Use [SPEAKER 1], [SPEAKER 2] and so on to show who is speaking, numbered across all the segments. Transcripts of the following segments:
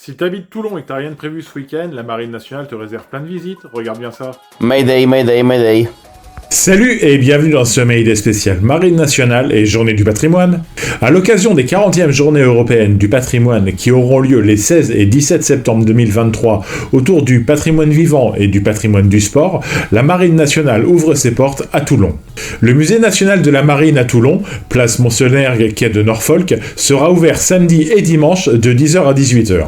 [SPEAKER 1] Si t'habites Toulon et que t'as rien de prévu ce week-end, la Marine nationale te réserve plein de visites. Regarde bien ça.
[SPEAKER 2] Mayday, Mayday, Mayday.
[SPEAKER 3] Salut et bienvenue dans ce Mayday spécial Marine nationale et Journée du patrimoine. À l'occasion des 40e Journées européennes du patrimoine qui auront lieu les 16 et 17 septembre 2023 autour du patrimoine vivant et du patrimoine du sport, la Marine nationale ouvre ses portes à Toulon. Le musée national de la marine à Toulon, place Monsenergue, quai de Norfolk, sera ouvert samedi et dimanche de 10h à 18h.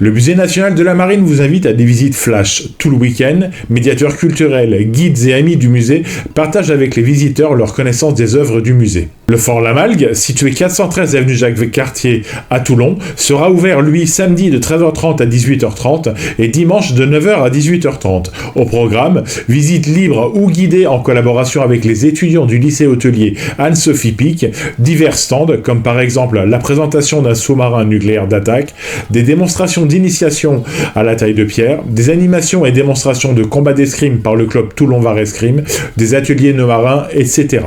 [SPEAKER 3] Le musée national de la marine vous invite à des visites flash tout le week-end. Médiateurs culturels, guides et amis du musée partagent avec les visiteurs leur connaissance des œuvres du musée. Le Fort Lamalgue, situé 413 avenue Jacques-Cartier à Toulon, sera ouvert lui samedi de 13h30 à 18h30 et dimanche de 9h à 18h30. Au programme, visite libre ou guidée en collaboration avec les étudiants du lycée hôtelier Anne-Sophie Pic, divers stands comme par exemple la présentation d'un sous-marin nucléaire d'attaque, des démonstrations d'initiation à la taille de pierre, des animations et démonstrations de combat d'escrime par le club Toulon Var Escrime, des ateliers de marins, etc.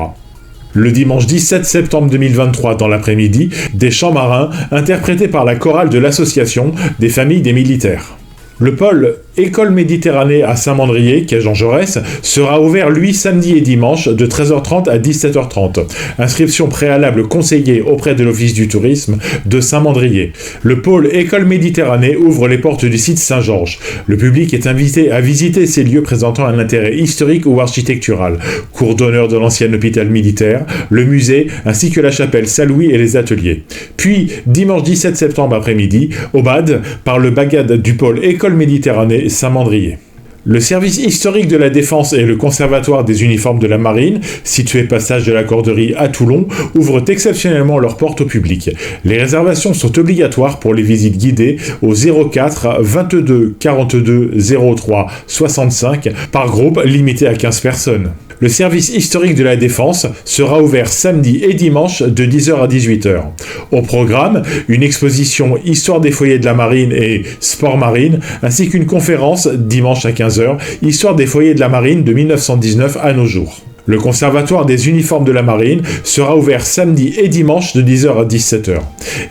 [SPEAKER 3] Le dimanche 17 septembre 2023 dans l'après-midi, des chants marins interprétés par la chorale de l'association des familles des militaires. Le pôle École Méditerranée à Saint-Mandrier, quai Jean Jaurès, sera ouvert lui samedi et dimanche de 13h30 à 17h30. Inscription préalable conseillée auprès de l'Office du tourisme de Saint-Mandrier. Le pôle École Méditerranée ouvre les portes du site Saint-Georges. Le public est invité à visiter ces lieux présentant un intérêt historique ou architectural. Cours d'honneur de l'ancien hôpital militaire, le musée, ainsi que la chapelle Saint-Louis et les ateliers. Puis, dimanche 17 septembre après-midi, au BAD, par le bagad du pôle École Méditerranée Saint-Mandrier. Le service historique de la Défense et le conservatoire des uniformes de la marine, situé passage de la Corderie à Toulon, ouvrent exceptionnellement leurs portes au public. Les réservations sont obligatoires pour les visites guidées au 04 22 42 03 65 par groupe limité à 15 personnes. Le service historique de la Défense sera ouvert samedi et dimanche de 10h à 18h. Au programme, une exposition Histoire des foyers de la marine et Sport marine, ainsi qu'une conférence dimanche à 15h, Histoire des foyers de la marine de 1919 à nos jours. Le conservatoire des uniformes de la marine sera ouvert samedi et dimanche de 10h à 17h.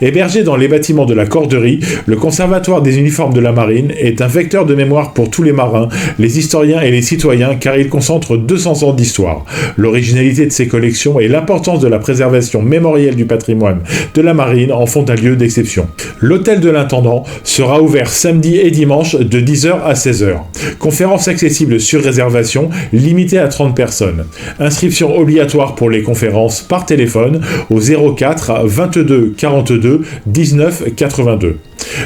[SPEAKER 3] Hébergé dans les bâtiments de la Corderie, le conservatoire des uniformes de la marine est un vecteur de mémoire pour tous les marins, les historiens et les citoyens car il concentre 200 ans d'histoire. L'originalité de ses collections et l'importance de la préservation mémorielle du patrimoine de la marine en font un lieu d'exception. L'hôtel de l'intendant sera ouvert samedi et dimanche de 10h à 16h. Conférence accessible sur réservation, limitée à 30 personnes. Inscription obligatoire pour les conférences par téléphone au 04 22 42 19 82.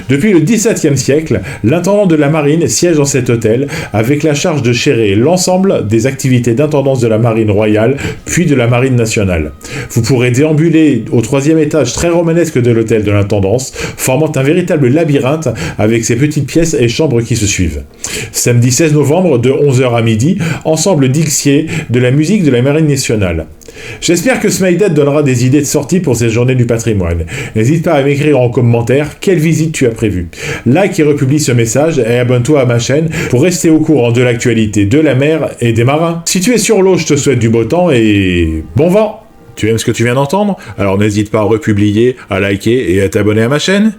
[SPEAKER 3] Depuis le XVIIe siècle, l'intendant de la marine siège dans cet hôtel avec la charge de gérer l'ensemble des activités d'intendance de la marine royale puis de la marine nationale. Vous pourrez déambuler au 3e étage très romanesque de l'hôtel de l'intendance, formant un véritable labyrinthe avec ses petites pièces et chambres qui se suivent. Samedi 16 novembre de 11h à midi, ensemble d'Ixier de la musique de la marine nationale. J'espère que ce Mayday donnera des idées de sortie pour ces journées du patrimoine. N'hésite pas à m'écrire en commentaire quelle visite tu as prévue. Like et republie ce message et abonne-toi à ma chaîne pour rester au courant de l'actualité de la mer et des marins. Si tu es sur l'eau, je te souhaite du beau temps et bon vent. Tu aimes ce que tu viens d'entendre? Alors n'hésite pas à republier, à liker et à t'abonner à ma chaîne.